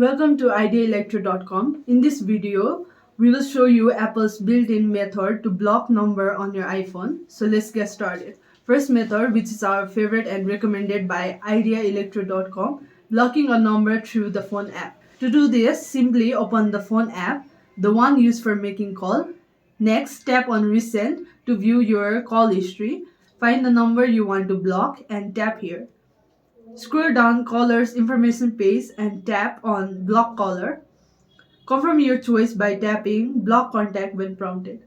Welcome to ideaelectro.com. In this video, we will show you Apple's built-in method to block number on your iPhone. So let's get started. First method, which is our favorite and recommended by ideaelectro.com, blocking a number through the phone app. To do this, simply open the phone app, the one used for making call. Next, tap on recent to view your call history. Find the number you want to block and tap here. Scroll down caller's information page and tap on block caller. Confirm your choice by tapping block contact when prompted.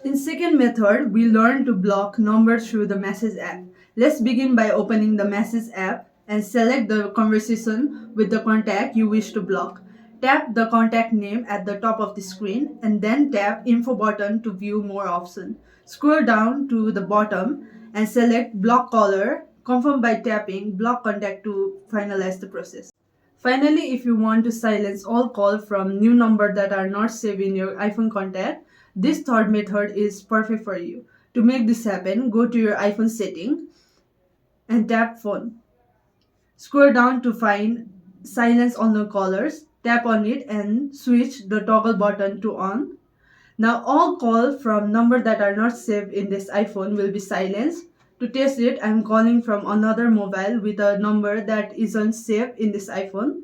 In second method, we learn to block number through the message app. Let's begin by opening the message app and select the conversation with the contact you wish to block. Tap the contact name at the top of the screen and then tap info button to view more options. Scroll down to the bottom and select block caller. Confirm by tapping block contact to finalize the process. Finally, if you want to silence all calls from new numbers that are not saved in your iPhone contact, this third method is perfect for you. To make this happen, go to your iPhone setting and tap phone. Scroll down to find silence on the callers. Tap on it and switch the toggle button to on. Now all calls from numbers that are not saved in this iPhone will be silenced. To test it, I'm calling from another mobile with a number that isn't saved in this iPhone.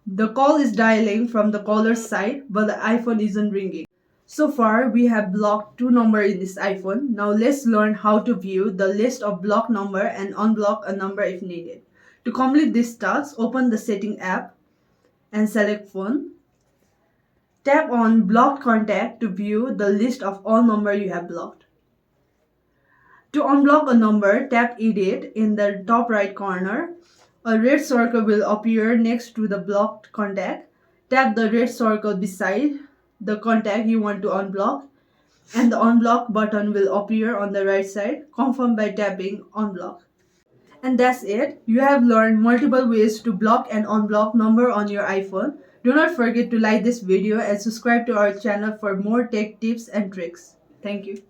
The call is dialing from the caller's side, but the iPhone isn't ringing. So far, we have blocked two numbers in this iPhone. Now let's learn how to view the list of blocked number and unblock a number if needed. To complete this task, open the setting app and select phone. Tap on blocked contact to view the list of all numbers you have blocked. To unblock a number, tap edit in the top right corner. A red circle will appear next to the blocked contact. Tap the red circle beside the contact you want to unblock, and the unblock button will appear on the right side. Confirm by tapping unblock. And that's it. You have learned multiple ways to block and unblock number on your iPhone. Do not forget to like this video and subscribe to our channel for more tech tips and tricks. Thank you.